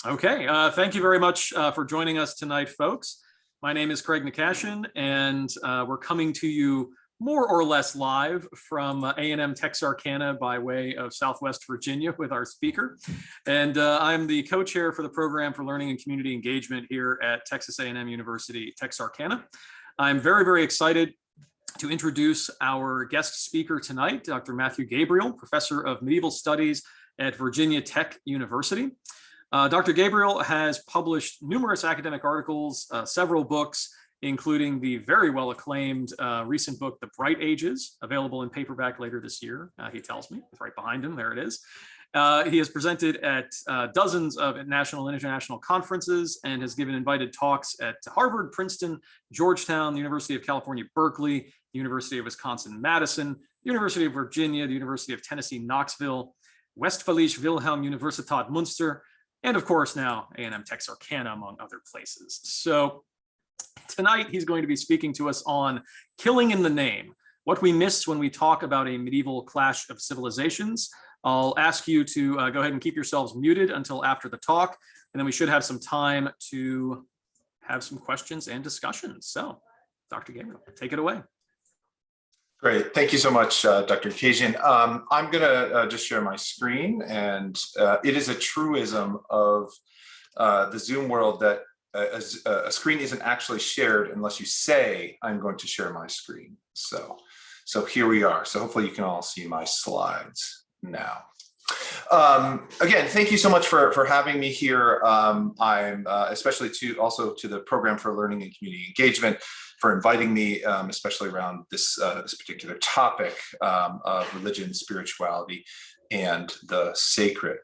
Okay, thank you very much for joining us tonight, folks. My name is Craig Nakashian, and we're coming to you more or less live from A&M Texarkana by way of Southwest Virginia with our speaker. And I'm the co-chair for the Program for Learning and Community Engagement here at Texas A&M University, Texarkana. I'm very, very excited to introduce our guest speaker tonight, Dr. Matthew Gabriele, Professor of Medieval Studies at Virginia Tech University. Dr. Gabriele has published numerous academic articles, several books, including the very well acclaimed recent book, The Bright Ages, available in paperback later this year, he tells me. It's right behind him, there it is. He has presented at dozens of national and international conferences and has given invited talks at Harvard, Princeton, Georgetown, the University of California, Berkeley, University of Wisconsin-Madison, University of Virginia, the University of Tennessee, Knoxville, Westfälische Wilhelm Universität Münster, and of course now A&M Texarkana, among other places. So tonight he's going to be speaking to us on killing in the name, what we miss when we talk about a medieval clash of civilizations. I'll ask you to go ahead and keep yourselves muted until after the talk, and then we should have some time to have some questions and discussions. So Dr. Gabriele, take it away. Great. Thank you so much, Dr. Nakashian. I'm going to just share my screen, and it is a truism of the Zoom world that a screen isn't actually shared unless you say, I'm going to share my screen. So here we are. So hopefully you can all see my slides now. Again, thank you so much for having me here. I'm especially also to the Program for Learning and Community Engagement for inviting me, especially around this particular topic of religion, spirituality, and the sacred.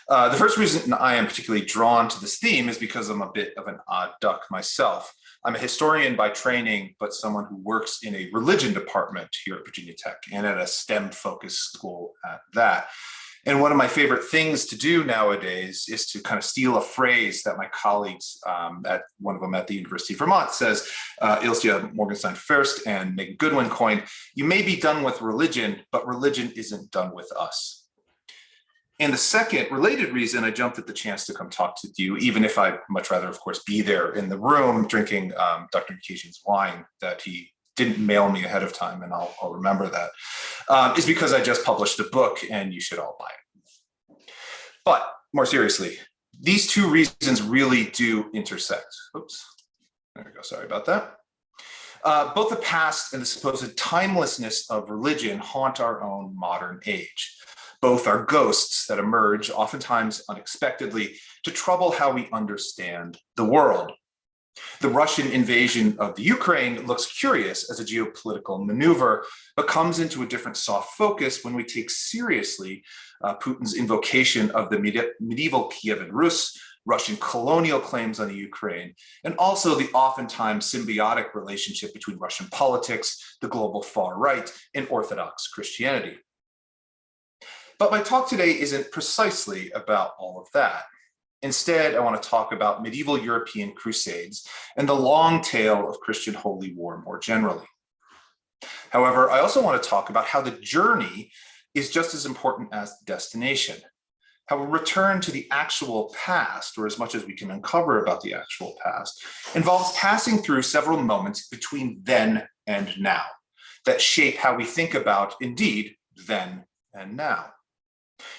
The first reason I am particularly drawn to this theme is because I'm a bit of an odd duck myself. I'm a historian by training, but someone who works in a religion department here at Virginia Tech and at a STEM-focused school at that. And one of my favorite things to do nowadays is to kind of steal a phrase that my colleagues, at one of them at the University of Vermont says, Ilse Morgenstein First and Megan Goodwin coined, you may be done with religion, but religion isn't done with us. And the second related reason I jumped at the chance to come talk to you, even if I'd much rather, of course, be there in the room drinking Dr. Nakashian's wine that he didn't mail me ahead of time, and I'll remember that, is because I just published a book and you should all buy it. But more seriously, these two reasons really do intersect. Oops, there we go, sorry about that. Both the past and the supposed timelessness of religion haunt our own modern age. Both are ghosts that emerge, oftentimes unexpectedly, to trouble how we understand the world. The Russian invasion of the Ukraine looks curious as a geopolitical maneuver, but comes into a different soft focus when we take seriously Putin's invocation of the medieval Kievan Rus, Russian colonial claims on the Ukraine, and also the oftentimes symbiotic relationship between Russian politics, the global far right, and Orthodox Christianity. But my talk today isn't precisely about all of that. Instead, I want to talk about medieval European crusades and the long tail of Christian holy war more generally. However, I also want to talk about how the journey is just as important as the destination. How a return to the actual past, or as much as we can uncover about the actual past, involves passing through several moments between then and now that shape how we think about, indeed, then and now.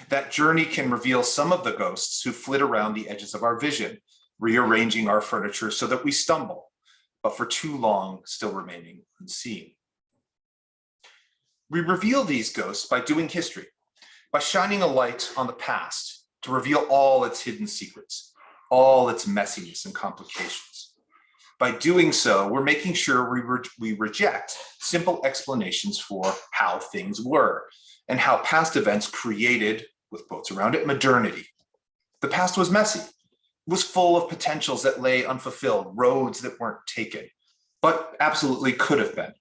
That journey can reveal some of the ghosts who flit around the edges of our vision, rearranging our furniture so that we stumble, but for too long still remaining unseen. We reveal these ghosts by doing history, by shining a light on the past to reveal all its hidden secrets, all its messiness and complications. By doing so, we're making sure we reject simple explanations for how things were, and how past events created, with quotes around it, modernity. The past was messy. It was full of potentials that lay unfulfilled, roads that weren't taken, but absolutely could have been.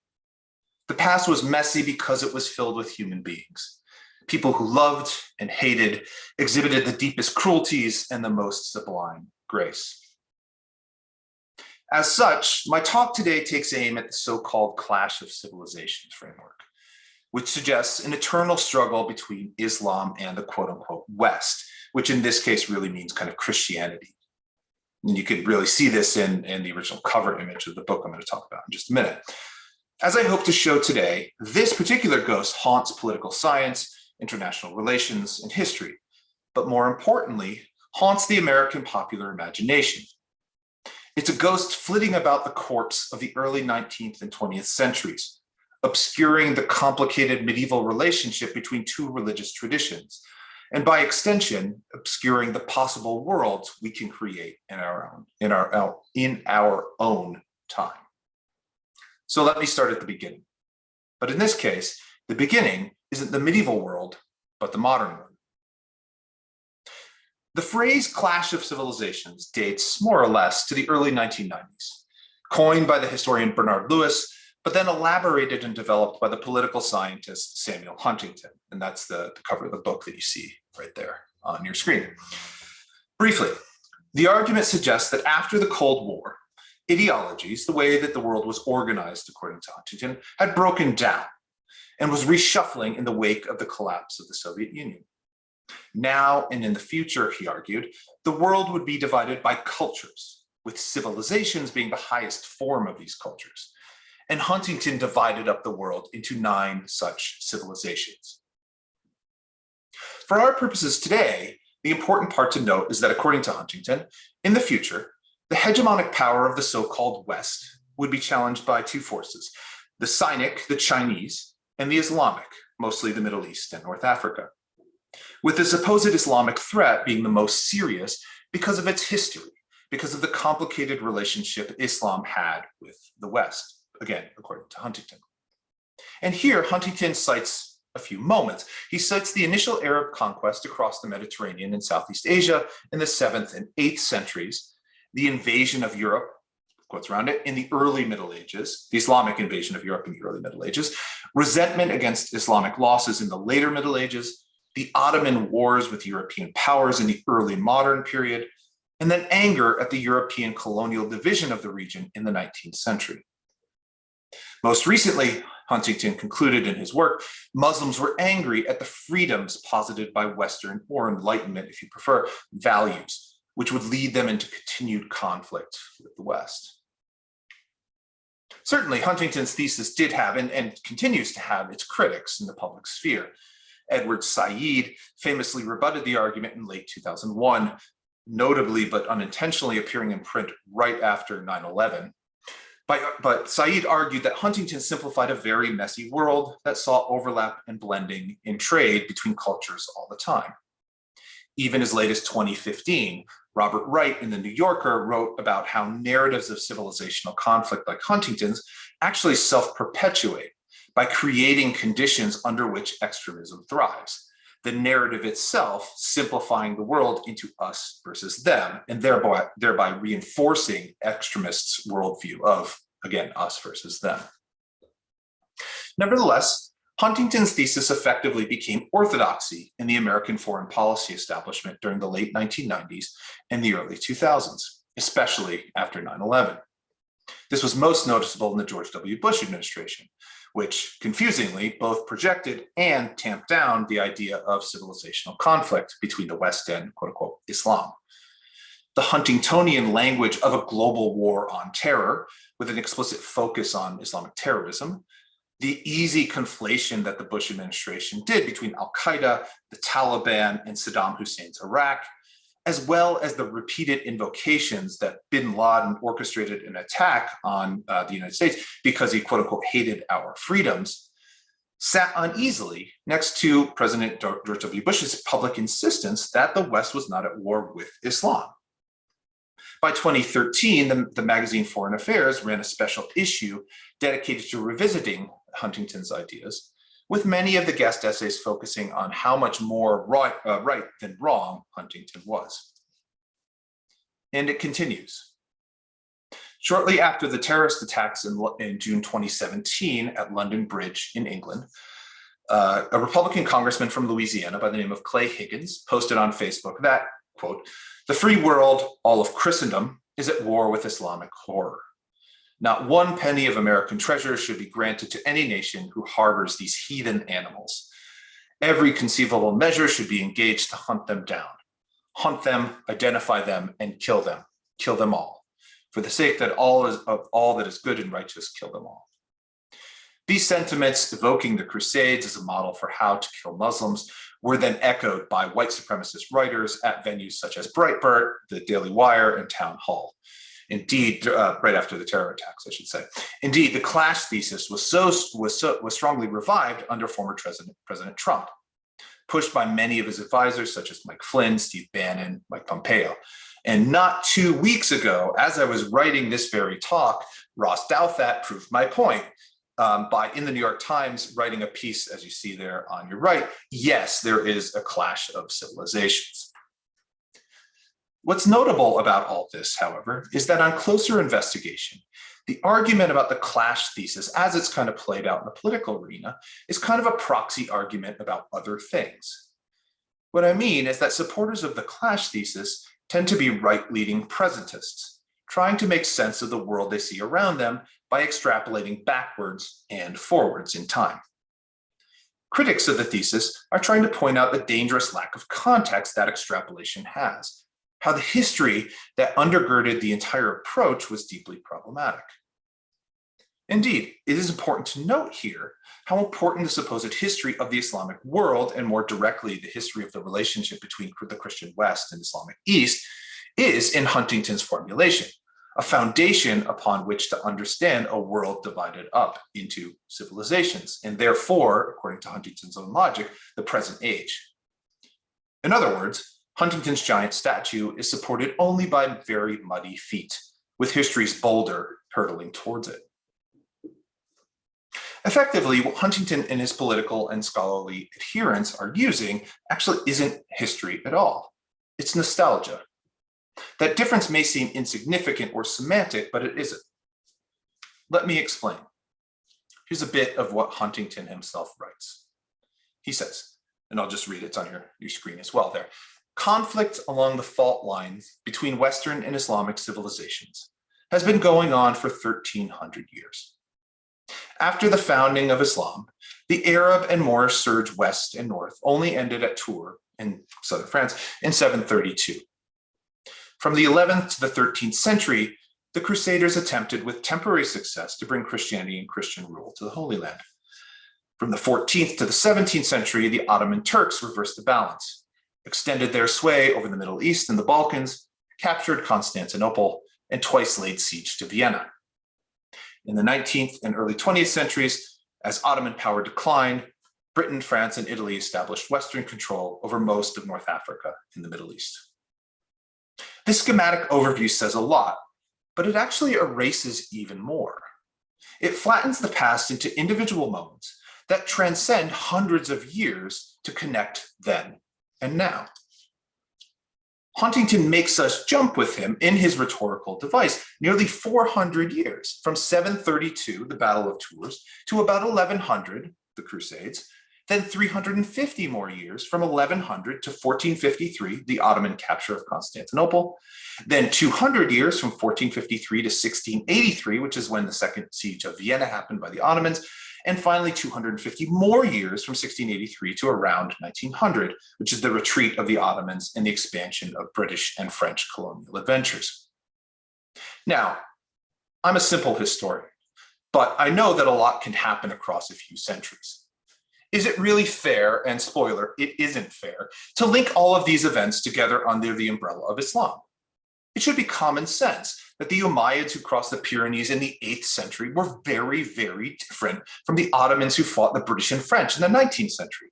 The past was messy because it was filled with human beings. People who loved and hated, exhibited the deepest cruelties and the most sublime grace. As such, my talk today takes aim at the so-called clash of civilizations framework, which suggests an eternal struggle between Islam and the quote-unquote West, which in this case really means kind of Christianity. And you could really see this in the original cover image of the book I'm going to talk about in just a minute. As I hope to show today, this particular ghost haunts political science, international relations, and history, but more importantly, haunts the American popular imagination. It's a ghost flitting about the courts of the early 19th and 20th centuries, obscuring the complicated medieval relationship between two religious traditions, and by extension, obscuring the possible worlds we can create in our own time. So let me start at the beginning. But in this case, the beginning isn't the medieval world, but the modern one. The phrase clash of civilizations dates more or less to the early 1990s, coined by the historian Bernard Lewis, but then elaborated and developed by the political scientist Samuel Huntington. And that's the cover of the book that you see right there on your screen. Briefly, the argument suggests that after the Cold War, ideologies, the way that the world was organized, according to Huntington, had broken down and was reshuffling in the wake of the collapse of the Soviet Union. Now and in the future, he argued, the world would be divided by cultures, with civilizations being the highest form of these cultures. And Huntington divided up the world into 9 such civilizations. For our purposes today, the important part to note is that according to Huntington, in the future, the hegemonic power of the so-called West would be challenged by 2 forces, the Sinic, the Chinese, and the Islamic, mostly the Middle East and North Africa, with the supposed Islamic threat being the most serious because of its history, because of the complicated relationship Islam had with the West, again, according to Huntington. And here, Huntington cites a few moments. He cites the initial Arab conquest across the Mediterranean and Southeast Asia in the 7th and 8th centuries, the invasion of Europe, quotes around it, in the early Middle Ages, the Islamic invasion of Europe in the early Middle Ages, resentment against Islamic losses in the later Middle Ages, the Ottoman wars with European powers in the early modern period, and then anger at the European colonial division of the region in the 19th century. Most recently, Huntington concluded in his work, Muslims were angry at the freedoms posited by Western, or Enlightenment if you prefer, values, which would lead them into continued conflict with the West. Certainly, Huntington's thesis did have and continues to have its critics in the public sphere. Edward Said famously rebutted the argument in late 2001, notably but unintentionally appearing in print right after 9/11. But Said argued that Huntington simplified a very messy world that saw overlap and blending in trade between cultures all the time. Even as late as 2015, Robert Wright in The New Yorker wrote about how narratives of civilizational conflict like Huntington's actually self-perpetuate by creating conditions under which extremism thrives. The narrative itself simplifying the world into us versus them, and thereby reinforcing extremists' worldview of, again, us versus them. Nevertheless, Huntington's thesis effectively became orthodoxy in the American foreign policy establishment during the late 1990s and the early 2000s, especially after 9/11. This was most noticeable in the George W. Bush administration, which confusingly both projected and tamped down the idea of civilizational conflict between the West and quote unquote Islam. The Huntingtonian language of a global war on terror with an explicit focus on Islamic terrorism, the easy conflation that the Bush administration did between Al-Qaeda, the Taliban, and Saddam Hussein's Iraq, as well as the repeated invocations that bin Laden orchestrated an attack on the United States because he quote unquote hated our freedoms, sat uneasily next to President George W. Bush's public insistence that the West was not at war with Islam. By 2013, the magazine Foreign Affairs ran a special issue dedicated to revisiting Huntington's ideas, with many of the guest essays focusing on how much more right than wrong Huntington was. And it continues. Shortly after the terrorist attacks in June 2017 at London Bridge in England, a Republican congressman from Louisiana by the name of Clay Higgins posted on Facebook that, quote, "The free world, all of Christendom, is at war with Islamic horror. Not one penny of American treasure should be granted to any nation who harbors these heathen animals. Every conceivable measure should be engaged to hunt them down. hunt them, identify them, and kill them all. For the sake that of all that is good and righteous, kill them all. These sentiments, evoking the Crusades as a model for how to kill Muslims, were then echoed by white supremacist writers at venues such as Breitbart, the Daily Wire, and Town Hall. Indeed, right after the terror attacks, I should say. Indeed, the clash thesis was strongly revived under former President Trump, pushed by many of his advisors, such as Mike Flynn, Steve Bannon, Mike Pompeo. And not 2 weeks ago, as I was writing this very talk, Ross Douthat proved my point by, in the New York Times, writing a piece, as you see there on your right. Yes, there is a clash of civilizations. What's notable about all this, however, is that on closer investigation, the argument about the clash thesis, as it's kind of played out in the political arena, is kind of a proxy argument about other things. What I mean is that supporters of the clash thesis tend to be right-leaning presentists, trying to make sense of the world they see around them by extrapolating backwards and forwards in time. Critics of the thesis are trying to point out the dangerous lack of context that extrapolation has, how the history that undergirded the entire approach was deeply problematic. Indeed, it is important to note here how important the supposed history of the Islamic world, and more directly, the history of the relationship between the Christian West and Islamic East, is in Huntington's formulation, a foundation upon which to understand a world divided up into civilizations, and therefore, according to Huntington's own logic, the present age. In other words, Huntington's giant statue is supported only by very muddy feet, with history's boulder hurtling towards it. Effectively, what Huntington and his political and scholarly adherents are using actually isn't history at all. It's nostalgia. That difference may seem insignificant or semantic, but it isn't. Let me explain. Here's a bit of what Huntington himself writes. He says, and I'll just read it, it's on your screen as well there. Conflict along the fault lines between Western and Islamic civilizations has been going on for 1,300 years. After the founding of Islam, the Arab and Moorish surge west and north only ended at Tours in southern France in 732. From the 11th to the 13th century, the Crusaders attempted with temporary success to bring Christianity and Christian rule to the Holy Land. From the 14th to the 17th century, the Ottoman Turks reversed the balance, extended their sway over the Middle East and the Balkans, captured Constantinople, and twice laid siege to Vienna. In the 19th and early 20th centuries, as Ottoman power declined, Britain, France, and Italy established Western control over most of North Africa and the Middle East. This schematic overview says a lot, but it actually erases even more. It flattens the past into individual moments that transcend hundreds of years to connect then and now. Huntington makes us jump with him in his rhetorical device nearly 400 years, from 732, the Battle of Tours, to about 1100, the Crusades, then 350 more years from 1100 to 1453, the Ottoman capture of Constantinople, then 200 years from 1453 to 1683, which is when the second siege of Vienna happened by the Ottomans, and finally 250 more years from 1683 to around 1900, which is the retreat of the Ottomans and the expansion of British and French colonial adventures. Now, I'm a simple historian, but I know that a lot can happen across a few centuries. Is it really fair, and spoiler, it isn't fair, to link all of these events together under the umbrella of Islam? It should be common sense that the Umayyads who crossed the Pyrenees in the 8th century were very, very different from the Ottomans who fought the British and French in the 19th century,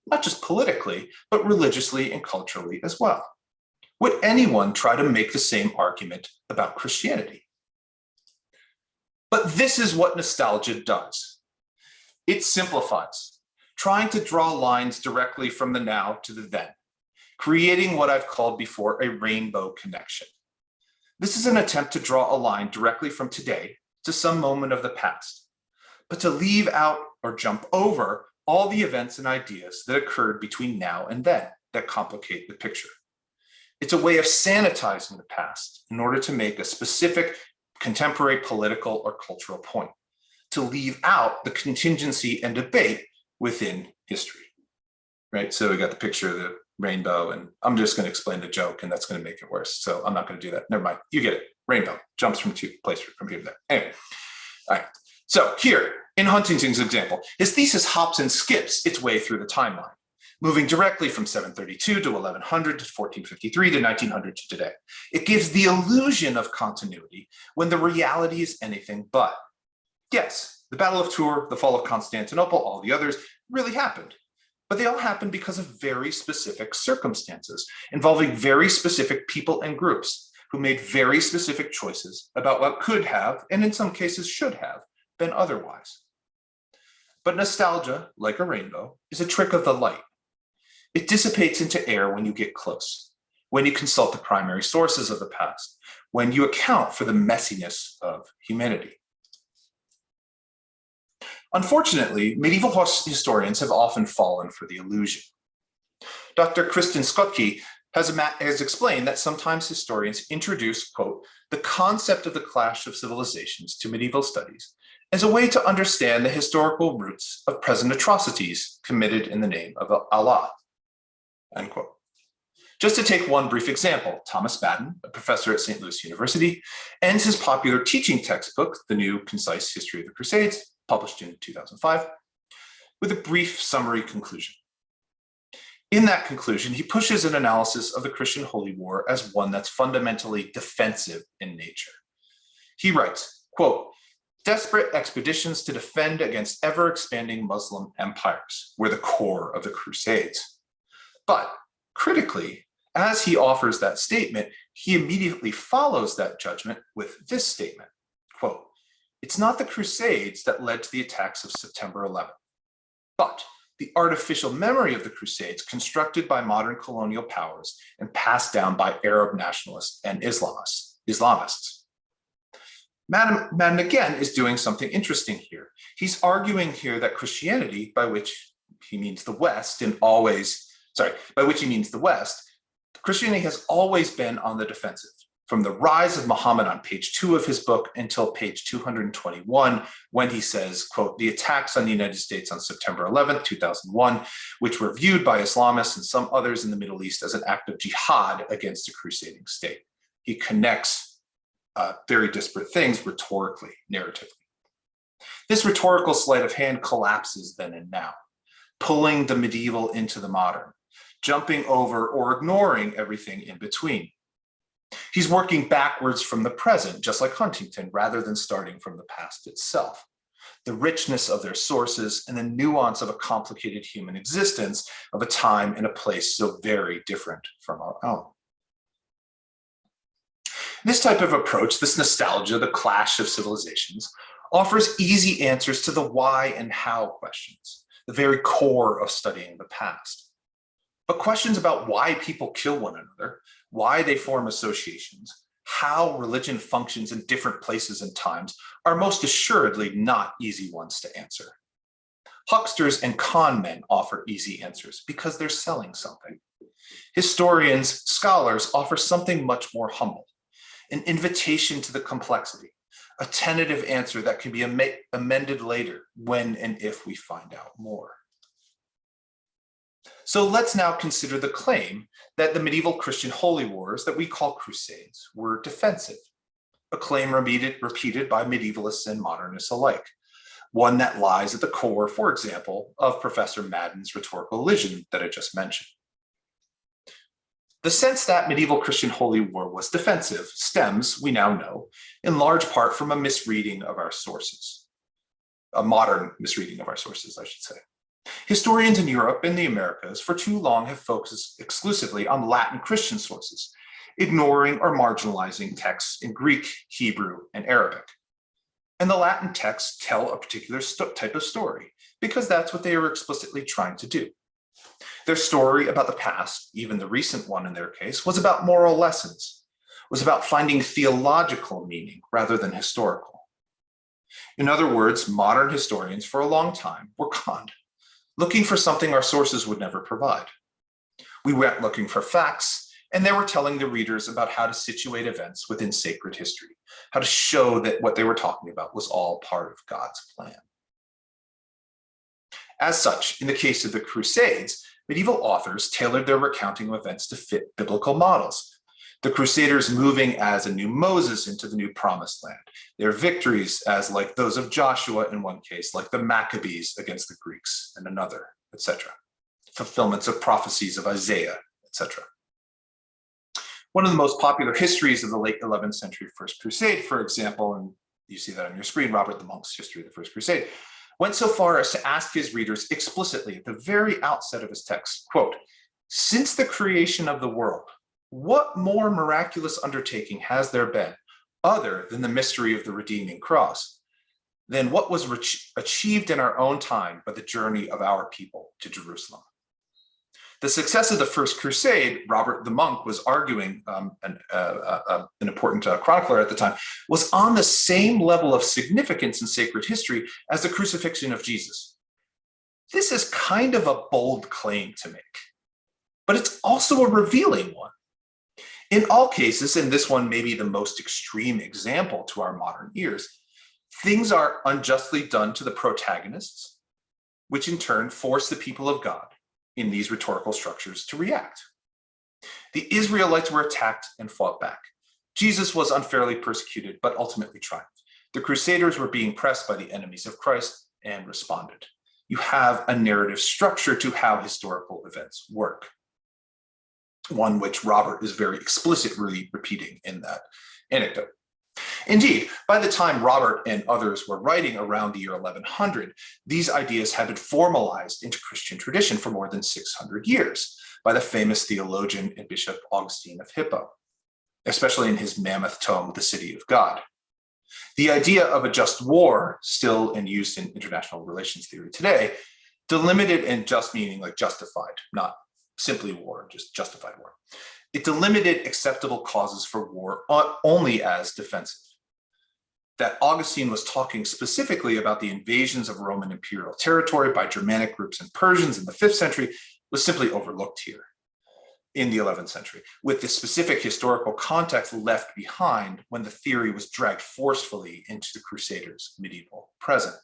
not just politically, but religiously and culturally as well. Would anyone try to make the same argument about Christianity? But this is what nostalgia does. It simplifies, trying to draw lines directly from the now to the then, creating what I've called before a rainbow connection. This is an attempt to draw a line directly from today to some moment of the past, but to leave out or jump over all the events and ideas that occurred between now and then that complicate the picture. It's a way of sanitizing the past in order to make a specific contemporary political or cultural point, to leave out the contingency and debate within history, right? So we got the picture of the rainbow, and I'm just going to explain the joke, and that's going to make it worse. So I'm not going to do that. Never mind. You get it. Rainbow jumps from place from here to there. Anyway, all right. So here in Huntington's example, his thesis hops and skips its way through the timeline, moving directly from 732 to 1100 to 1453 to 1900 to today. It gives the illusion of continuity when the reality is anything but. Yes, the Battle of Tours, the fall of Constantinople, all the others really happened. But they all happened because of very specific circumstances involving very specific people and groups who made very specific choices about what could have, and in some cases should have, been otherwise. But nostalgia, like a rainbow, is a trick of the light. It dissipates into air when you get close, when you consult the primary sources of the past, when you account for the messiness of humanity. Unfortunately, medieval historians have often fallen for the illusion. Dr. Kristen Skotke has explained that sometimes historians introduce, quote, the concept of the clash of civilizations to medieval studies as a way to understand the historical roots of present atrocities committed in the name of Allah, end quote. Just to take one brief example, Thomas Madden, a professor at St. Louis University, ends his popular teaching textbook, The New Concise History of the Crusades, published in 2005, with a brief summary conclusion. In that conclusion, he pushes an analysis of the Christian Holy War as one that's fundamentally defensive in nature. He writes, quote, desperate expeditions to defend against ever-expanding Muslim empires were the core of the Crusades. But critically, as he offers that statement, he immediately follows that judgment with this statement, quote, it's not the Crusades that led to the attacks of September 11th, but the artificial memory of the Crusades constructed by modern colonial powers and passed down by Arab nationalists and Islamists. Madden again is doing something interesting here. He's arguing here that Christianity, by which he means the West, Christianity has always been on the defensive. From the rise of Muhammad on page 2 of his book until page 221, when he says, quote, the attacks on the United States on September 11th, 2001, which were viewed by Islamists and some others in the Middle East as an act of jihad against a crusading state. He connects very disparate things rhetorically, narratively. This rhetorical sleight of hand collapses then and now, pulling the medieval into the modern, jumping over or ignoring everything in between. He's working backwards from the present, just like Huntington, rather than starting from the past itself. The richness of their sources and the nuance of a complicated human existence of a time and a place so very different from our own. This type of approach, this nostalgia, the clash of civilizations, offers easy answers to the why and how questions, the very core of studying the past. But questions about why people kill one another, why they form associations, how religion functions in different places and times are most assuredly not easy ones to answer. Hucksters and con men offer easy answers because they're selling something. Historians, scholars offer something much more humble, an invitation to the complexity, a tentative answer that can be amended later when and if we find out more. So let's now consider the claim that the medieval Christian holy wars that we call crusades were defensive, a claim repeated by medievalists and modernists alike, one that lies at the core, for example, of Professor Madden's rhetorical illusion that I just mentioned. The sense that medieval Christian holy war was defensive stems, we now know, in large part from a misreading of our sources, a modern misreading of our sources, I should say. Historians in Europe and the Americas for too long have focused exclusively on Latin Christian sources, ignoring or marginalizing texts in Greek, Hebrew, and Arabic. And the Latin texts tell a particular type of story because that's what they were explicitly trying to do. Their story about the past, even the recent one in their case, was about moral lessons, was about finding theological meaning rather than historical. In other words, modern historians for a long time were conned, looking for something our sources would never provide. We went looking for facts, and they were telling the readers about how to situate events within sacred history, how to show that what they were talking about was all part of God's plan. As such, in the case of the Crusades, medieval authors tailored their recounting of events to fit biblical models. The Crusaders moving as a new Moses into the new promised land. Their victories as like those of Joshua in one case, like the Maccabees against the Greeks in another, etc. Fulfillments of prophecies of Isaiah, etc. One of the most popular histories of the late 11th century First Crusade, for example, and you see that on your screen, Robert the Monk's History of the First Crusade, went so far as to ask his readers explicitly at the very outset of his text, quote, "Since the creation of the world, what more miraculous undertaking has there been other than the mystery of the redeeming cross than what was achieved in our own time by the journey of our people to Jerusalem?" The success of the First Crusade, Robert the Monk was arguing, an important chronicler at the time, was on the same level of significance in sacred history as the crucifixion of Jesus. This is kind of a bold claim to make, but it's also a revealing one. In all cases, and this one may be the most extreme example to our modern ears, things are unjustly done to the protagonists, which in turn force the people of God in these rhetorical structures to react. The Israelites were attacked and fought back. Jesus was unfairly persecuted, but ultimately triumphed. The Crusaders were being pressed by the enemies of Christ and responded. You have a narrative structure to how historical events work, one which Robert is very explicitly repeating in that anecdote. Indeed, by the time Robert and others were writing around the year 1100, these ideas had been formalized into Christian tradition for more than 600 years by the famous theologian and Bishop Augustine of Hippo, especially in his mammoth tome, The City of God. The idea of a just war, still in use in international relations theory today, delimited and just meaning like justified, not simply war, just justified war. It delimited acceptable causes for war only as defensive. That Augustine was talking specifically about the invasions of Roman imperial territory by Germanic groups and Persians in the 5th century was simply overlooked here in the 11th century, with the specific historical context left behind when the theory was dragged forcefully into the Crusaders' medieval present.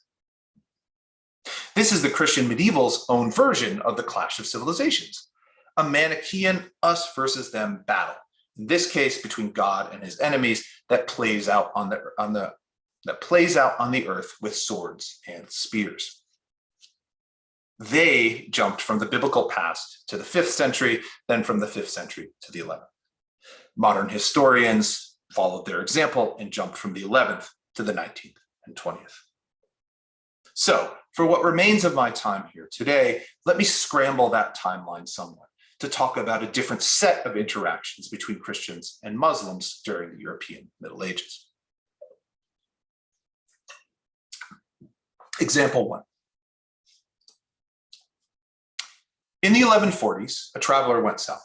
This is the Christian medieval's own version of the clash of civilizations, a Manichaean us versus them battle, in this case between God and his enemies, that plays out on the earth with swords and spears. They jumped from the biblical past to the 5th century, then from the 5th century to the 11th. Modern historians followed their example and jumped from the 11th to the 19th and 20th. So, for what remains of my time here today, let me scramble that timeline somewhat to talk about a different set of interactions between Christians and Muslims during the European Middle Ages. Example 1. In the 1140s, a traveler went south.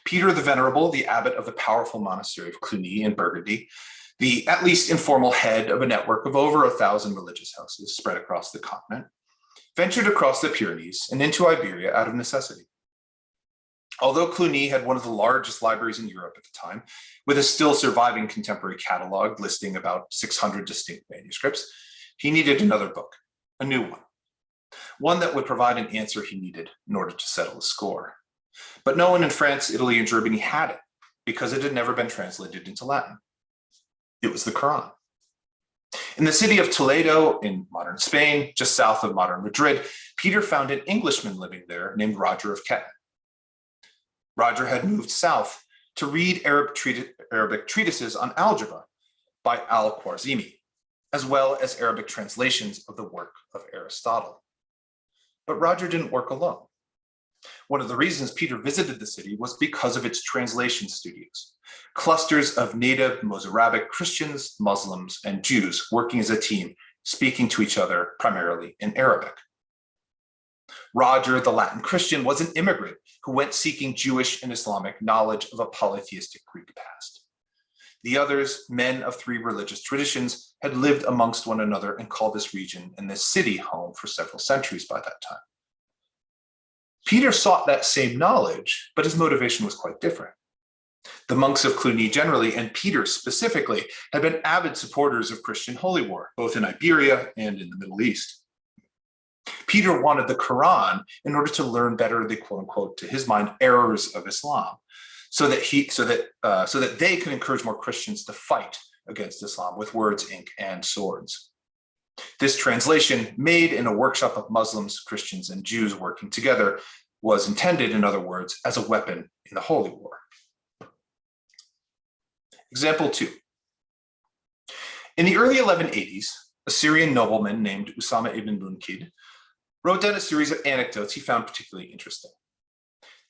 Peter the Venerable, the abbot of the powerful monastery of Cluny in Burgundy, the at least informal head of a network of over 1,000 religious houses spread across the continent, ventured across the Pyrenees and into Iberia out of necessity. Although Cluny had one of the largest libraries in Europe at the time, with a still surviving contemporary catalog listing about 600 distinct manuscripts, he needed another book, a new one that would provide an answer he needed in order to settle the score. But no one in France, Italy, and Germany had it because it had never been translated into Latin. It was the Quran. In the city of Toledo in modern Spain, just south of modern Madrid, Peter found an Englishman living there named Roger of Ketton. Roger had moved south to read Arabic treatises on algebra by al-Khwarizmi, as well as Arabic translations of the work of Aristotle. But Roger didn't work alone. One of the reasons Peter visited the city was because of its translation studios, clusters of native Mozarabic Christians, Muslims, and Jews working as a team, speaking to each other primarily in Arabic. Roger, the Latin Christian, was an immigrant who went seeking Jewish and Islamic knowledge of a polytheistic Greek past. The others, men of 3 religious traditions, had lived amongst one another and called this region and this city home for several centuries by that time. Peter sought that same knowledge, but his motivation was quite different. The monks of Cluny generally, and Peter specifically, had been avid supporters of Christian holy war, both in Iberia and in the Middle East. Peter wanted the Quran in order to learn better the quote unquote, to his mind, errors of Islam, so that they could encourage more Christians to fight against Islam with words, ink, and swords. This translation, made in a workshop of Muslims, Christians, and Jews working together, was intended, in other words, as a weapon in the Holy War. Example 2. In the early 1180s, a Syrian nobleman named Usama ibn Munkid wrote down a series of anecdotes he found particularly interesting.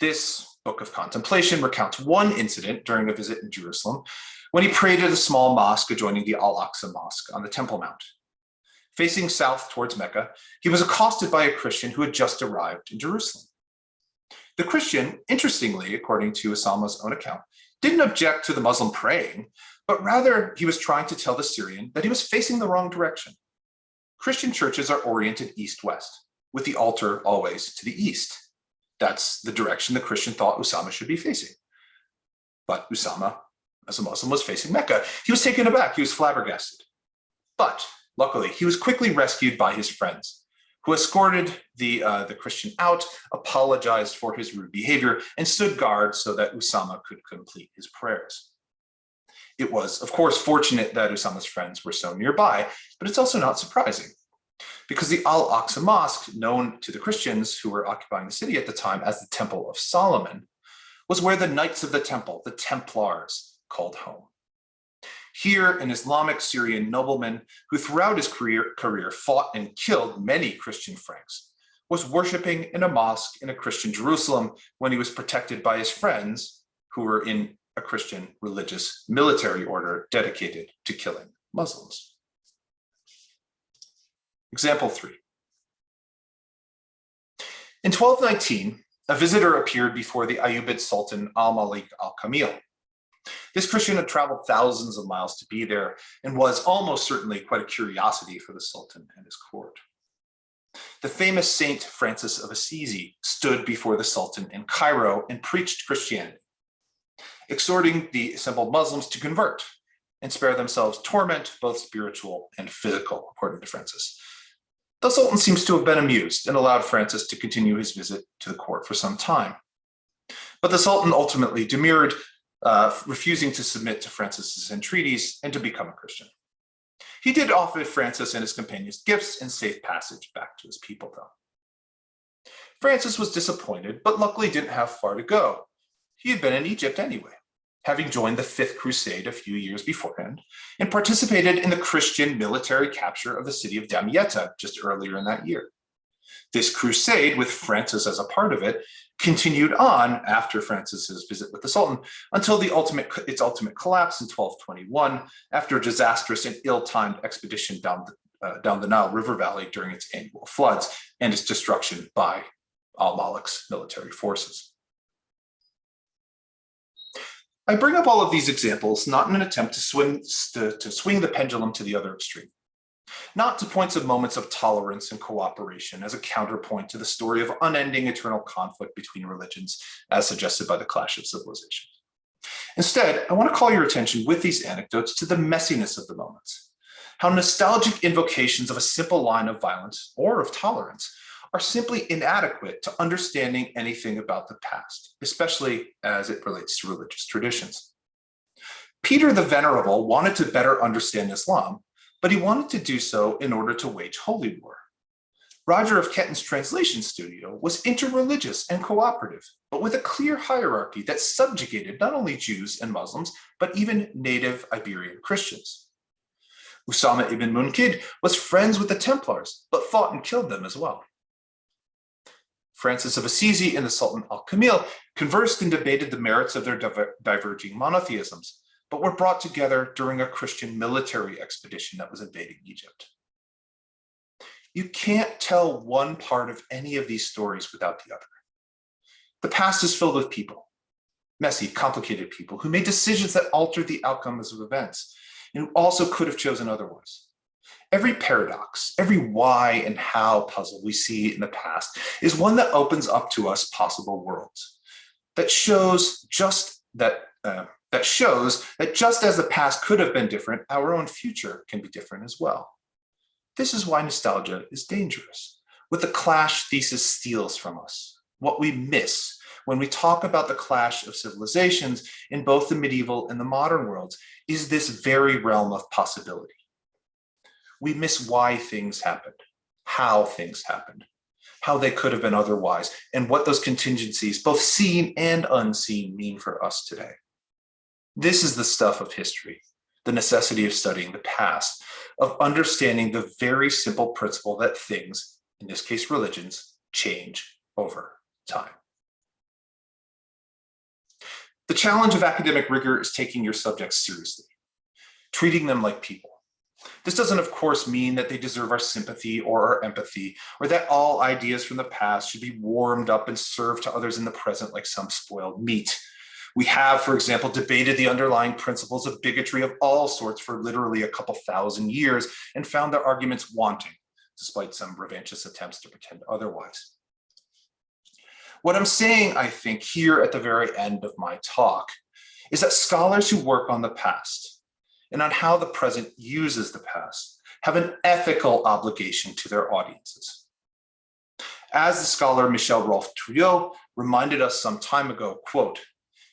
This book of contemplation recounts one incident during a visit in Jerusalem when he prayed at a small mosque adjoining the Al-Aqsa Mosque on the Temple Mount. Facing south towards Mecca, he was accosted by a Christian who had just arrived in Jerusalem. The Christian, interestingly, according to Usama's own account, didn't object to the Muslim praying, but rather he was trying to tell the Syrian that he was facing the wrong direction. Christian churches are oriented east-west, with the altar always to the east. That's the direction the Christian thought Usama should be facing. But Usama, as a Muslim, was facing Mecca. He was taken aback, he was flabbergasted. But luckily, he was quickly rescued by his friends, who escorted the Christian out, apologized for his rude behavior, and stood guard so that Usama could complete his prayers. It was, of course, fortunate that Usama's friends were so nearby, but it's also not surprising, because the Al-Aqsa Mosque, known to the Christians who were occupying the city at the time as the Temple of Solomon, was where the Knights of the Temple, the Templars, called home. Here, an Islamic Syrian nobleman who throughout his career fought and killed many Christian Franks was worshiping in a mosque in a Christian Jerusalem when he was protected by his friends who were in a Christian religious military order dedicated to killing Muslims. Example 3. In 1219, a visitor appeared before the Ayyubid Sultan al-Malik al-Kamil. This Christian had traveled thousands of miles to be there and was almost certainly quite a curiosity for the Sultan and his court. The famous Saint Francis of Assisi stood before the Sultan in Cairo and preached Christianity, exhorting the assembled Muslims to convert and spare themselves torment, both spiritual and physical, according to Francis. The Sultan seems to have been amused and allowed Francis to continue his visit to the court for some time. But the Sultan ultimately demurred, refusing to submit to Francis's entreaties and to become a Christian. He did offer Francis and his companions gifts and safe passage back to his people, though. Francis was disappointed, but luckily didn't have far to go. He had been in Egypt anyway, having joined the Fifth Crusade a few years beforehand and participated in the Christian military capture of the city of Damietta just earlier in that year. This crusade, with Francis as a part of it, continued on after Francis's visit with the Sultan until its ultimate collapse in 1221 after a disastrous and ill-timed expedition down the Nile River Valley during its annual floods and its destruction by al-Malik's military forces. I bring up all of these examples not in an attempt to swing the pendulum to the other extreme, not to points of moments of tolerance and cooperation as a counterpoint to the story of unending eternal conflict between religions as suggested by the clash of civilizations. Instead, I want to call your attention with these anecdotes to the messiness of the moments, how nostalgic invocations of a simple line of violence or of tolerance are simply inadequate to understanding anything about the past, especially as it relates to religious traditions. Peter the Venerable wanted to better understand Islam, but he wanted to do so in order to wage holy war. Roger of Ketton's translation studio was interreligious and cooperative, but with a clear hierarchy that subjugated not only Jews and Muslims, but even native Iberian Christians. Usama ibn Munkid was friends with the Templars, but fought and killed them as well. Francis of Assisi and the Sultan al-Kamil conversed and debated the merits of their diverging monotheisms, but were brought together during a Christian military expedition that was invading Egypt. You can't tell one part of any of these stories without the other. The past is filled with people, messy, complicated people who made decisions that altered the outcomes of events and who also could have chosen otherwise. Every paradox, every why and how puzzle we see in the past is one that opens up to us possible worlds that shows that just as the past could have been different, our own future can be different as well. This is why nostalgia is dangerous. what the clash thesis steals from us, what we miss when we talk about the clash of civilizations in both the medieval and the modern worlds, is this very realm of possibility. We miss why things happened, how things happened, how they could have been otherwise, and what those contingencies, both seen and unseen, mean for us today. This is the stuff of history, the necessity of studying the past, of understanding the very simple principle that things, in this case religions, change over time. The challenge of academic rigor is taking your subjects seriously, treating them like people. This doesn't, of course, mean that they deserve our sympathy or our empathy, or that all ideas from the past should be warmed up and served to others in the present like some spoiled meat. We have, for example, debated the underlying principles of bigotry of all sorts for literally a couple thousand years and found their arguments wanting, despite some revanchist attempts to pretend otherwise. What I'm saying, I think, here at the very end of my talk is that scholars who work on the past and on how the present uses the past have an ethical obligation to their audiences. As the scholar Michel Rolph-Trouillot reminded us some time ago, quote,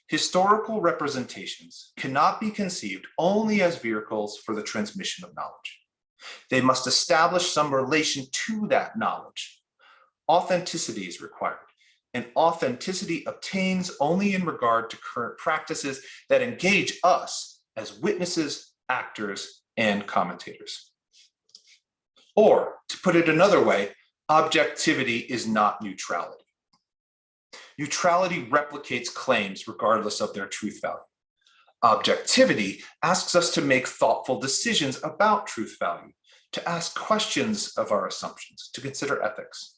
historical representations cannot be conceived only as vehicles for the transmission of knowledge. They must establish some relation to that knowledge. Authenticity is required, and authenticity obtains only in regard to current practices that engage us as witnesses, actors, and commentators. Or, to put it another way, objectivity is not neutrality. Neutrality replicates claims regardless of their truth value. Objectivity asks us to make thoughtful decisions about truth value, to ask questions of our assumptions, to consider ethics.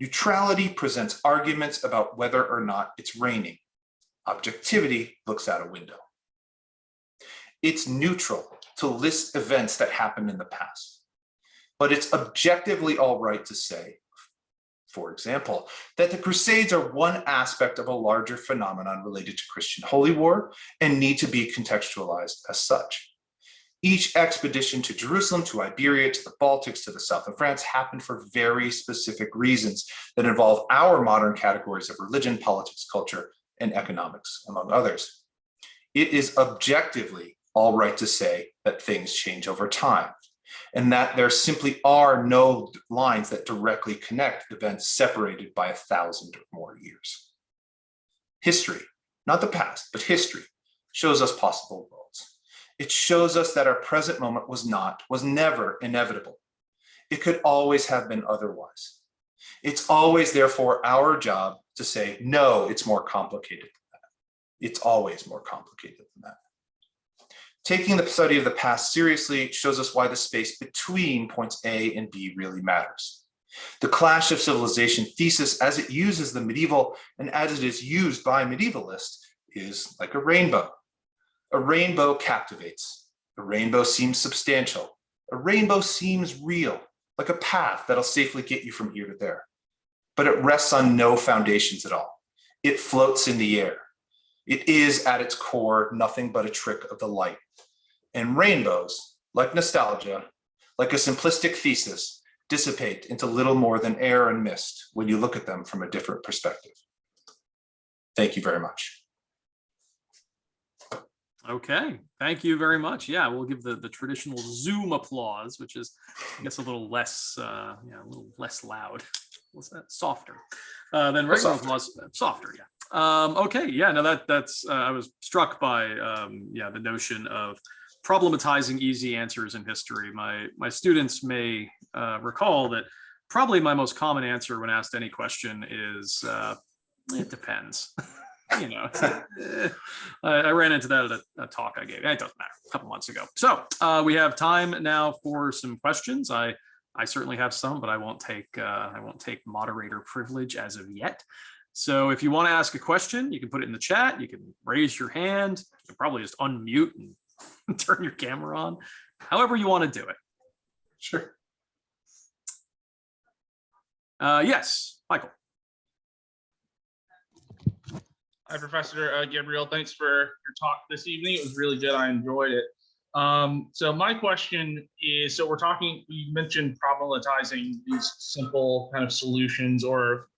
Neutrality presents arguments about whether or not it's raining. Objectivity looks out a window. It's neutral to list events that happened in the past, but it's objectively all right to say, for example, that the Crusades are one aspect of a larger phenomenon related to Christian holy war and need to be contextualized as such. Each expedition to Jerusalem, to Iberia, to the Baltics, to the south of France happened for very specific reasons that involve our modern categories of religion, politics, culture, and economics, among others. It is objectively all right to say that things change over time, and that there simply are no lines that directly connect events separated by 1,000 or more years. History, not the past, but history, shows us possible worlds. It shows us that our present moment was never inevitable. It could always have been otherwise. It's always, therefore, our job to say, no, it's more complicated than that. It's always more complicated than that. Taking the study of the past seriously shows us why the space between points A and B really matters. The clash of civilization thesis, as it uses the medieval and as it is used by medievalists, is like a rainbow. A rainbow captivates. A rainbow seems substantial. A rainbow seems real, like a path that'll safely get you from here to there. But it rests on no foundations at all. It floats in the air. It is, at its core, nothing but a trick of the light. And rainbows, like nostalgia, like a simplistic thesis, dissipate into little more than air and mist when you look at them from a different perspective. Thank you very much. Okay, thank you very much. Yeah, we'll give the traditional Zoom applause, which is, I guess, a little less, a little less loud. What's that? Softer than regular applause. Softer, yeah. Okay, yeah. No, that's. I was struck by, the notion of problematizing easy answers in history. My students may recall that probably my most common answer when asked any question is, it depends. I ran into that at a talk I gave. It doesn't matter, a couple months ago. So we have time now for some questions. I certainly have some, but I won't take moderator privilege as of yet. So if you want to ask a question, you can put it in the chat. You can raise your hand. You can probably just unmute and turn your camera on. However you want to do it. Sure. Yes, Michael. Hi, Professor Gabriele. Thanks for your talk this evening. It was really good. I enjoyed it. So my question is, so you mentioned problematizing these simple kind of solutions or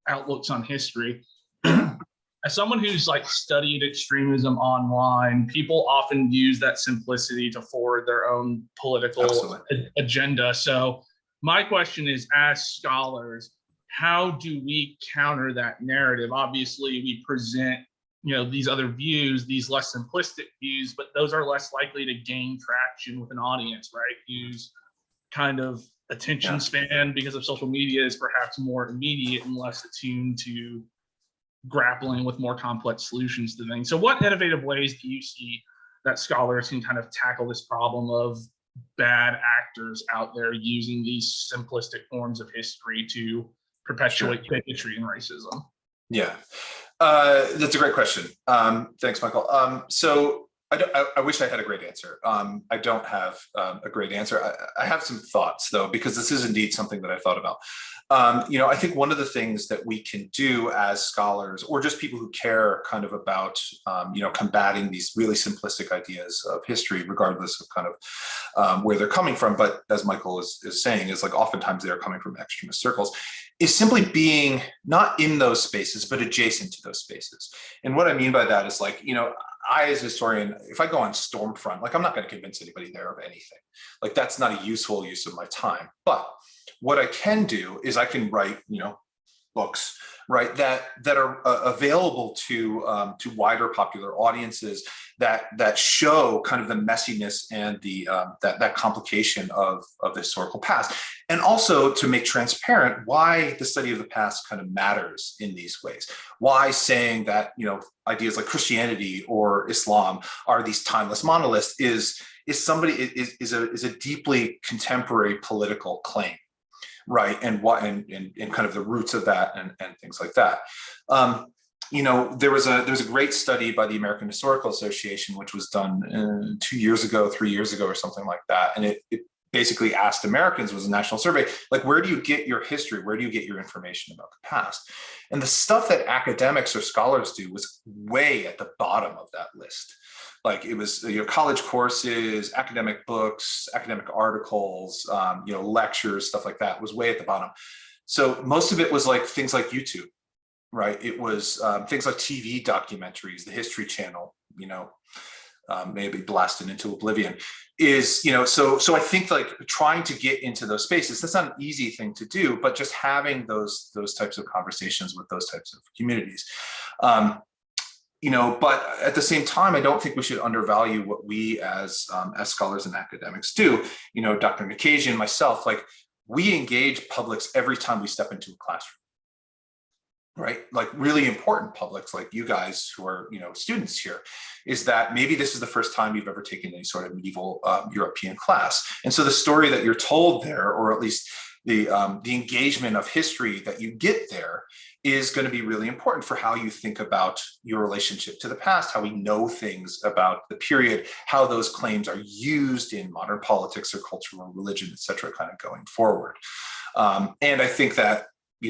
outlooks on history. As someone who's like studied extremism online, people often use that simplicity to forward their own political agenda. So my question is, as scholars, how do we counter that narrative? Obviously, we present these other views, these less simplistic views, but those are less likely to gain traction with an audience, right? Whose kind of attention span because of social media is perhaps more immediate and less attuned to grappling with more complex solutions to things. So what innovative ways do you see that scholars can kind of tackle this problem of bad actors out there using these simplistic forms of history to perpetuate bigotry and racism? Yeah, that's a great question. Thanks, Michael. So I wish I had a great answer. I don't have a great answer. I have some thoughts, though, because this is indeed something that I thought about. I think one of the things that we can do as scholars, or just people who care kind of about, combating these really simplistic ideas of history, regardless of kind of where they're coming from, but as Michael is saying, is like oftentimes they are coming from extremist circles, is simply being not in those spaces, but adjacent to those spaces. And what I mean by that is like, I as a historian, if I go on Stormfront, like I'm not going to convince anybody there of anything. Like that's not a useful use of my time. But what I can do is I can write, books, right, that are available to wider popular audiences that show kind of the messiness and the that complication of the historical past, and also to make transparent why the study of the past kind of matters in these ways. Why saying that ideas like Christianity or Islam are these timeless monoliths is a deeply contemporary political claim. Right, and what and kind of the roots of that and things like that. There was a great study by the American Historical Association, which was done 2 years ago, 3 years ago, or something like that, and it basically asked Americans, was a national survey, like, where do you get your history? Where do you get your information about the past? And the stuff that academics or scholars do was way at the bottom of that list. Like it was college courses, academic books, academic articles, lectures, stuff like that was way at the bottom. So most of it was like things like YouTube, right? It was things like TV documentaries, the History Channel, maybe blasted into oblivion. So I think like trying to get into those spaces, that's not an easy thing to do, but just having those types of conversations with those types of communities. But at the same time, I don't think we should undervalue what we as scholars and academics do. Dr. Nakajian, myself, like we engage publics every time we step into a classroom, right? Like really important publics like you guys who are, students here, is that maybe this is the first time you've ever taken any sort of medieval European class. And so the story that you're told there, or at least the engagement of history that you get there, is going to be really important for how you think about your relationship to the past, how we know things about the period, how those claims are used in modern politics or culture or religion, et cetera, kind of going forward. And I think that,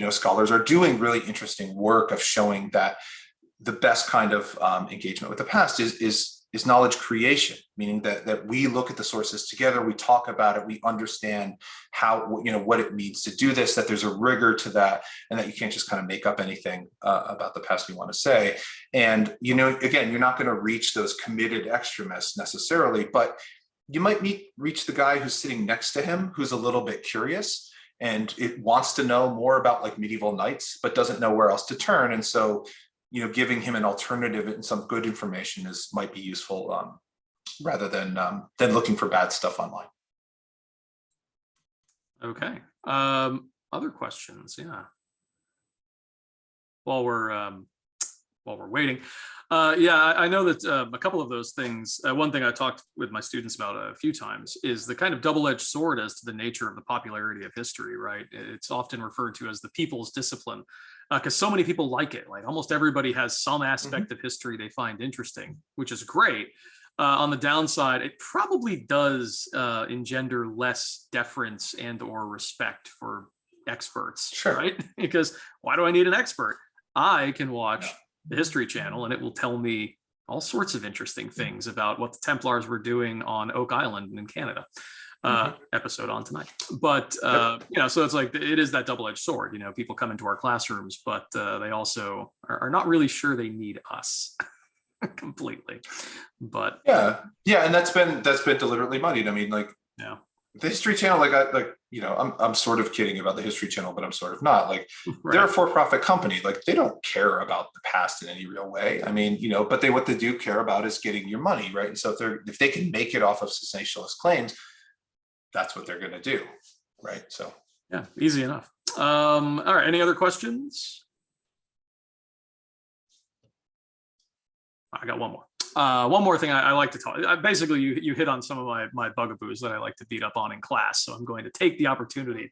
scholars are doing really interesting work of showing that the best kind of engagement with the past is knowledge creation, meaning that we look at the sources together, we talk about it, we understand how, what it means to do this, that there's a rigor to that, and that you can't just kind of make up anything about the past you want to say. And, again, you're not going to reach those committed extremists necessarily, but you might reach the guy who's sitting next to him, who's a little bit curious, and it wants to know more about like medieval knights, but doesn't know where else to turn. And so, giving him an alternative and some good information might be useful, rather than looking for bad stuff online. Okay. Other questions? Yeah. While we're waiting, I know that a couple of those things. One thing I talked with my students about a few times is the kind of double-edged sword as to the nature of the popularity of history. Right? It's often referred to as the people's discipline, because so many people like it. Like almost everybody has some aspect of history they find interesting, which is great. On the downside, it probably does engender less deference and or respect for experts. Sure. Right? Because why do I need an expert? I can watch the History Channel and it will tell me all sorts of interesting things about what the Templars were doing on Oak Island in Canada. Episode on tonight. But you know, so it's like it is that double-edged sword. You know, people come into our classrooms, but they also are not really sure they need us completely. But yeah, and that's been deliberately muddied. I mean, like, yeah, the History Channel, like you know, I'm sort of kidding about the History Channel, but I'm sort of not. Like, right. They're a for-profit company. Like, they don't care about the past in any real way. I mean, you know, but what they do care about is getting your money, right? And so if they can make it off of sensationalist claims, that's what they're going to do, right? So yeah, easy enough. All right, any other questions? I got one more. One more thing I like to talk. Basically, you hit on some of my bugaboos that I like to beat up on in class. So I'm going to take the opportunity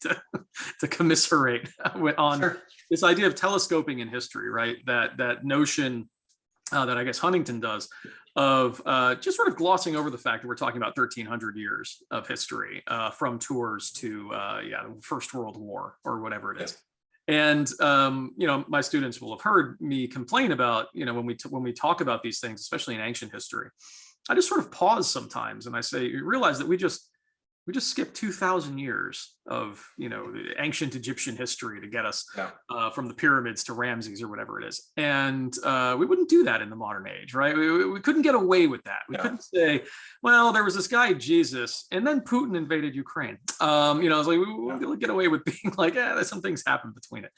to commiserate on this idea of telescoping in history, right? That notion that I guess Huntington does of just sort of glossing over the fact that we're talking about 1,300 years of history from Tours to the First World War or whatever it is. And you know, my students will have heard me complain about, you know, when we talk about these things, especially in ancient history, I just sort of pause sometimes and I say, you realize that we just skipped 2,000 years of, you know, ancient Egyptian history to get us from the pyramids to Ramses or whatever it is. And we wouldn't do that in the modern age, right? We couldn't get away with that. We couldn't say, well, there was this guy, Jesus, and then Putin invaded Ukraine. You know, it's like, we'll get away with being like, some things happen between it.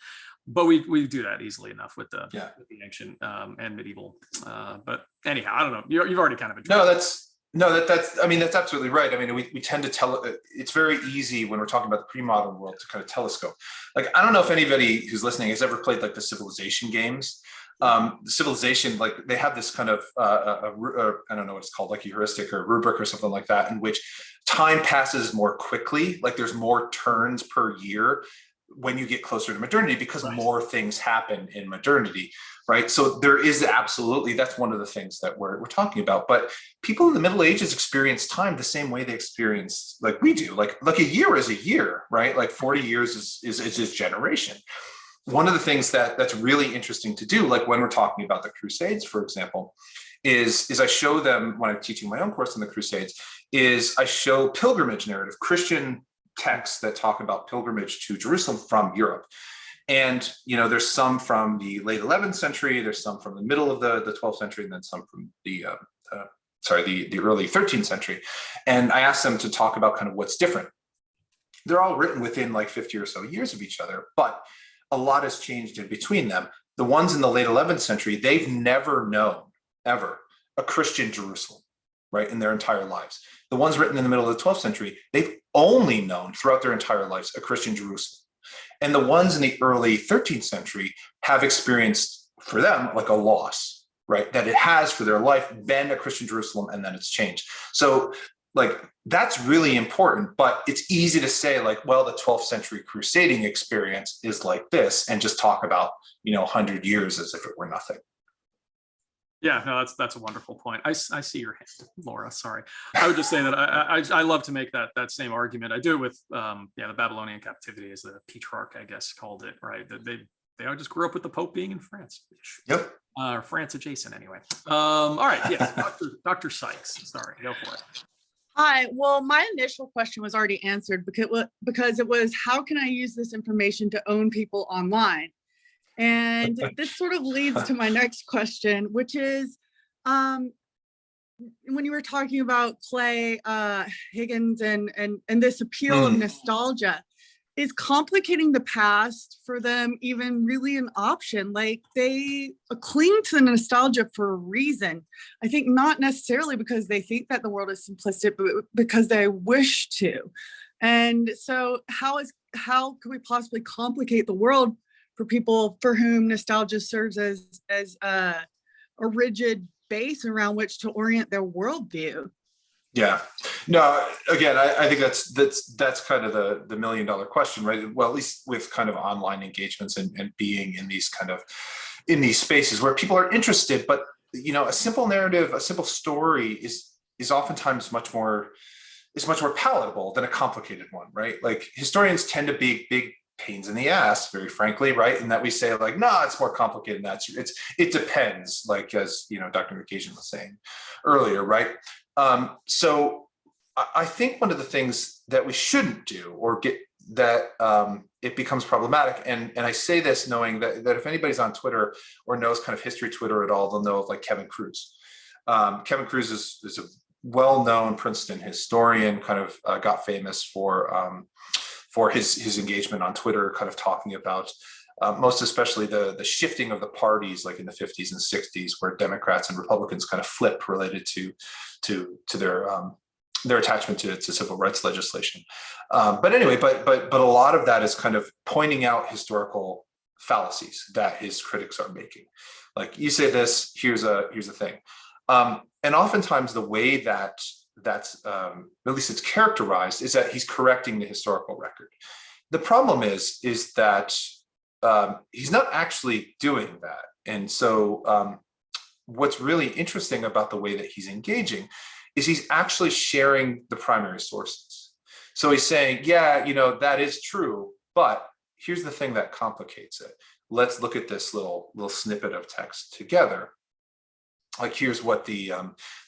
But we do that easily enough with the ancient and medieval. But anyhow, I don't know. You've already kind of addressed. That's I mean, that's absolutely right. I mean, we tend to it's very easy when we're talking about the pre-modern world to kind of telescope. Like, I don't know if anybody who's listening has ever played like the Civilization games. Civilization, like, they have this kind of I don't know what it's called, like a heuristic or a rubric or something like that, in which time passes more quickly. Like, there's more turns per year when you get closer to modernity, because more things happen in modernity, right? So there is absolutely, that's one of the things that we're talking about. But people in the Middle Ages experience time the same way they experience, like we do. Like a year is a year, right? Like 40 years is his generation. One of the things that's really interesting to do, like when we're talking about the Crusades, for example, is I show them, when I'm teaching my own course on the Crusades, is I show pilgrimage narrative, Christian texts that talk about pilgrimage to Jerusalem from Europe. And, you know, there's some from the late 11th century, there's some from the middle of the 12th century, and then some from the early 13th century. And I asked them to talk about kind of what's different. They're all written within like 50 or so years of each other, but a lot has changed in between them. The ones in the late 11th century, they've never known, ever, a Christian Jerusalem, right, in their entire lives. The ones written in the middle of the 12th century, they've only known throughout their entire lives a Christian Jerusalem. And the ones in the early 13th century have experienced, for them, like a loss, right? That it has for their life been a Christian Jerusalem, and then it's changed. So, like, that's really important, but it's easy to say, like, well, the 12th century crusading experience is like this, and just talk about, you know, 100 years as if it were nothing. Yeah, no, that's a wonderful point. I see your hand, Laura. Sorry, I would just say that I love to make that same argument. I do it with the Babylonian captivity, as the Petrarch, I guess, called it, right? That they all just grew up with the Pope being in France. Yep. Or France adjacent, anyway. All right, yes, Dr. Sykes. Sorry, go for it. Hi. Well, my initial question was already answered because it was, how can I use this information to own people online? And this sort of leads to my next question, which is, when you were talking about Clay Higgins and this appeal of nostalgia, is complicating the past for them even really an option? Like, they cling to the nostalgia for a reason. I think not necessarily because they think that the world is simplistic, but because they wish to. And so how could we possibly complicate the world for people for whom nostalgia serves as a rigid base around which to orient their worldview? Yeah, no, again, I think that's kind of the $1 million question, right? Well, at least with kind of online engagements and being in these spaces where people are interested, but, you know, a simple narrative, a simple story is oftentimes much more palatable than a complicated one, right? Like, historians tend to be big pains in the ass, very frankly, right? And that we say like, no, it's more complicated than that. It depends, like, as Dr. McCasion was saying earlier, right? So I think one of the things that we shouldn't do or get that it becomes problematic, and I say this knowing that if anybody's on Twitter or knows kind of history Twitter at all, they'll know of like Kevin Cruz. Kevin Cruz is a well-known Princeton historian, kind of got famous for his engagement on Twitter, kind of talking about most especially the shifting of the parties, like in the 50s and 60s, where Democrats and Republicans kind of flipped related to their attachment to civil rights legislation. But anyway, but a lot of that is kind of pointing out historical fallacies that his critics are making. Like, you say this, here's a thing. And oftentimes the way that's at least it's characterized is that he's correcting the historical record. The problem is that he's not actually doing that. And so what's really interesting about the way that he's engaging is he's actually sharing the primary sources. So he's saying, yeah, that is true, but here's the thing that complicates it. Let's look at this little snippet of text together. Like, here's what the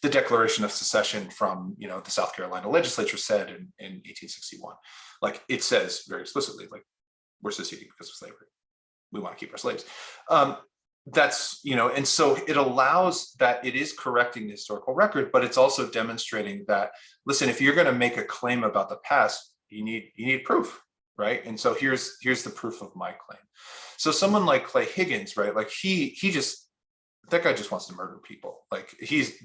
Declaration of Secession from the South Carolina legislature said in 1861. Like, it says very explicitly, like, we're seceding because of slavery. We want to keep our slaves. That's, and so it allows that it is correcting the historical record, but it's also demonstrating that, listen, if you're going to make a claim about the past, you need proof, right? And so here's the proof of my claim. So someone like Clay Higgins, right? Like that guy just wants to murder people. Like,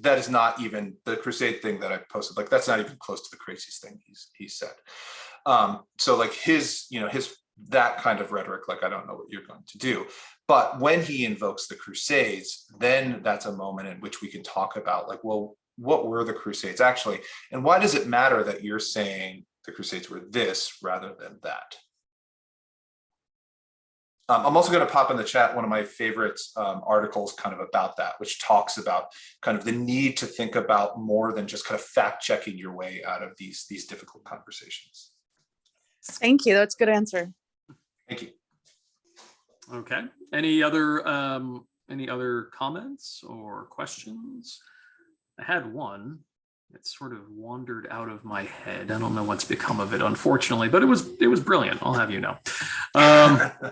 that is not even the crusade thing that I posted. Like, that's not even close to the craziest thing he's said. So like his that kind of rhetoric, like, I don't know what you're going to do. But when he invokes the Crusades, then that's a moment in which we can talk about, like, well, what were the Crusades actually? And why does it matter that you're saying the Crusades were this rather than that? I'm also going to pop in the chat one of my favorite articles kind of about that, which talks about kind of the need to think about more than just kind of fact checking your way out of these difficult conversations. Thank you. That's a good answer. Thank you. Okay. Any other comments or questions? I had one. It sort of wandered out of my head. I don't know what's become of it, unfortunately, but it was brilliant. I'll have you know.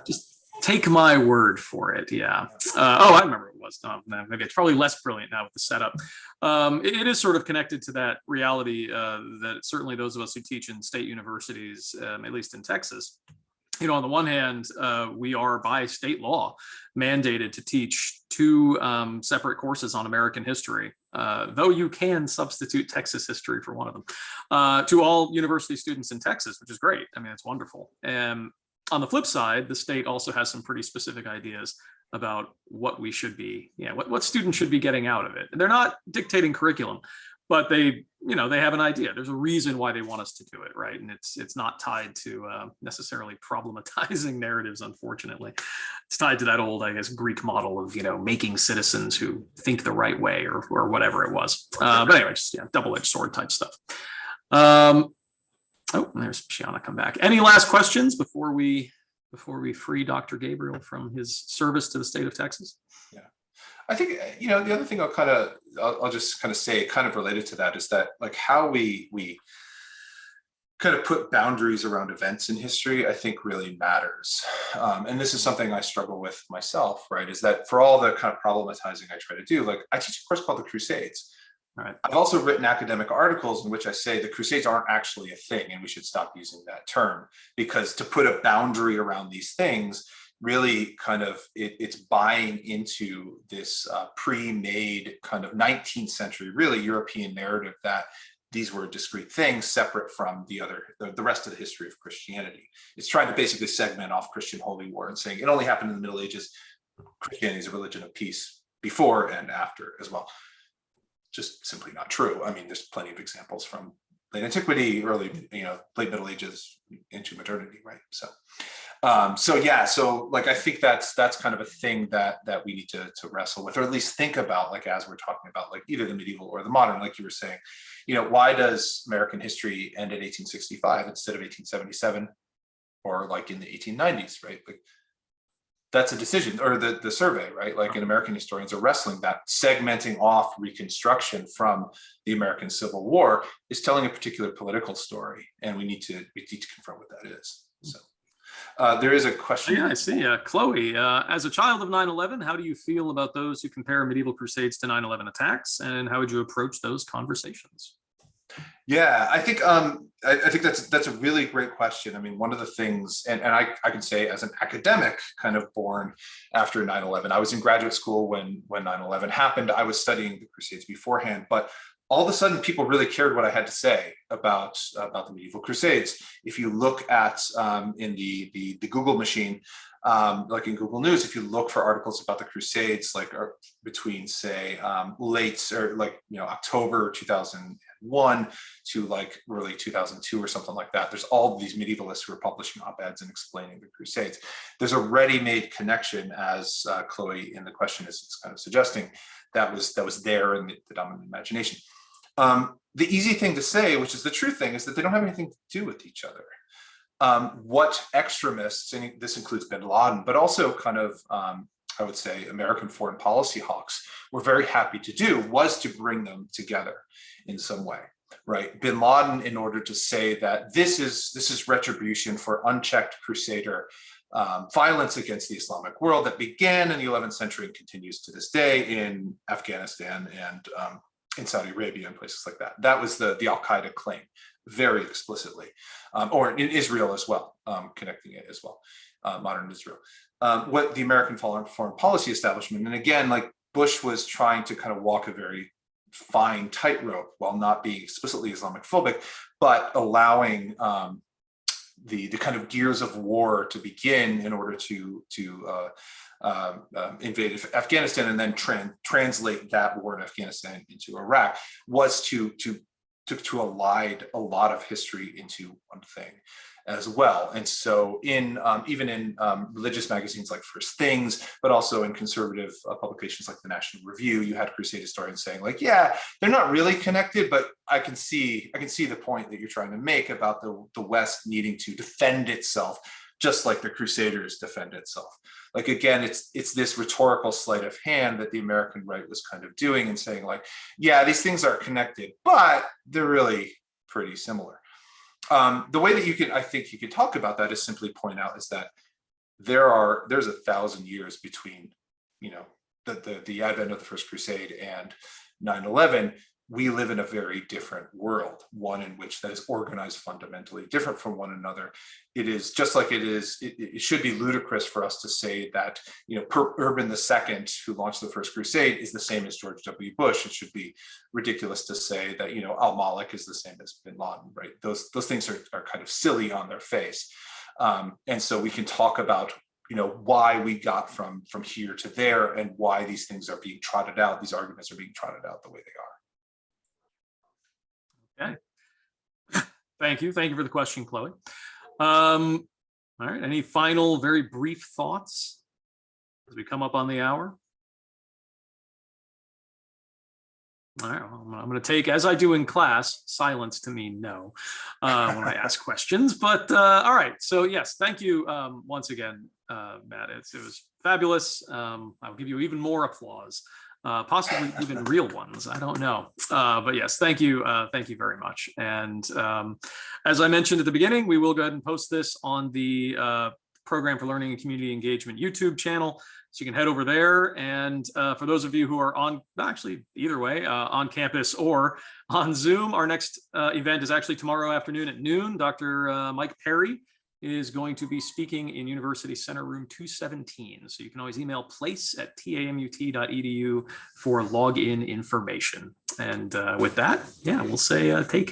Just take my word for it. Yeah. I remember it was. Maybe it's probably less brilliant now with the setup. It is sort of connected to that reality that certainly those of us who teach in state universities, at least in Texas, on the one hand, we are by state law mandated to teach two separate courses on American history, though you can substitute Texas history for one of them, to all university students in Texas, which is great. I mean, it's wonderful. And on the flip side, the state also has some pretty specific ideas about what we should be, what students should be getting out of it. And they're not dictating curriculum, but they have an idea. There's a reason why they want us to do it, right? And it's not tied to necessarily problematizing narratives, unfortunately. It's tied to that old, I guess, Greek model of, making citizens who think the right way or whatever it was. But anyway, just double-edged sword type stuff. There's Shiana come back. Any last questions before we free Dr. Gabriel from his service to the state of Texas? Yeah. I think, the other thing I'll just kind of say, kind of related to that, is that, like, how we kind of put boundaries around events in history, I think really matters. And this is something I struggle with myself, right? Is that for all the kind of problematizing I try to do, like, I teach a course called the Crusades. Right. I've also written academic articles in which I say the Crusades aren't actually a thing, and we should stop using that term, because to put a boundary around these things really kind of it's buying into this pre-made kind of 19th century, really European narrative that these were discrete things separate from the rest of the history of Christianity. It's trying to basically segment off Christian holy war and saying it only happened in the Middle Ages. Christianity is a religion of peace before and after as well. Just simply not true. I mean, there's plenty of examples from late antiquity, early, late Middle Ages into modernity, right? So like, I think that's kind of a thing that we need to wrestle with, or at least think about, like, as we're talking about, like, either the medieval or the modern, like you were saying, why does American history end at 1865 instead of 1877? or like in the 1890s, right? Like that's a decision, or the survey, right? Like, and American historians are wrestling that segmenting off Reconstruction from the American Civil War is telling a particular political story, and we need to confront what that is. So there is a question. Yeah, I see. Chloe, as a child of 9/11, how do you feel about those who compare medieval crusades to 9/11 attacks, and how would you approach those conversations? Yeah, I think that's a really great question. I mean, one of the things, and I can say as an academic kind of born after 9/11, I was in graduate school when 9/11 happened. I was studying the Crusades beforehand, but all of a sudden people really cared what I had to say about the medieval Crusades. If you look at in the Google machine, like in Google News, if you look for articles about the Crusades, like between say late or like October 2001 to like early 2002 or something like that, there's all these medievalists who are publishing op-eds and explaining the Crusades. There's a ready-made connection, as Chloe in the question is kind of suggesting, that was there in the dominant imagination. The easy thing to say, which is the true thing, is that they don't have anything to do with each other. What extremists, and this includes bin Laden, but also kind of, I would say, American foreign policy hawks were very happy to do was to bring them together in some way, right? Bin Laden, in order to say that this is retribution for unchecked crusader violence against the Islamic world that began in the 11th century and continues to this day in Afghanistan and in Saudi Arabia and places like that. That was the Al-Qaeda claim, very explicitly, or in Israel as well, connecting it as well, modern Israel. What the American foreign policy establishment, and again, like Bush was trying to kind of walk a very fine tightrope while not being explicitly Islamophobic, but allowing the kind of gears of war to begin in order to invade Afghanistan and then translate that war in Afghanistan into Iraq, was to align a lot of history into one thing as well. And so in even in religious magazines like First Things, but also in conservative publications like the National Review, you had Crusade historians saying like, yeah, they're not really connected, but I can see the point that you're trying to make about the West needing to defend itself, just like the Crusaders defend itself. Like, again, it's this rhetorical sleight of hand that the American right was kind of doing and saying like, yeah, these things are connected, but they're really pretty similar. The way that I think you could talk about that is simply point out is that there's 1,000 years between, the advent of the First Crusade and 9/11. We live in a very different world, one in which that is organized fundamentally different from one another. It is just like it should be ludicrous for us to say that, Urban II, who launched the First Crusade, is the same as George W. Bush. It should be ridiculous to say that, al-Malik is the same as bin Laden, right? Those things are kind of silly on their face. And so we can talk about, why we got from here to there and why these things are being trotted out. These arguments are being trotted out the way they are. Okay. Thank you for the question, Chloe. All right, any final very brief thoughts as we come up on the hour? All right, well, I'm going to take, as I do in class, silence to mean no when I ask questions. But all right, so yes, thank you once again, Matt. It was fabulous. I'll give you even more applause. Possibly even real ones. I don't know. But yes, thank you very much. And as I mentioned at the beginning, we will go ahead and post this on the Program for Learning and Community Engagement YouTube channel. So you can head over there. And for those of you who are either way, on campus or on Zoom, our next event is actually tomorrow afternoon at noon. Dr. Mike Perry is going to be speaking in University Center Room 217. So you can always email place@tamut.edu for login information. And with that, we'll say take care.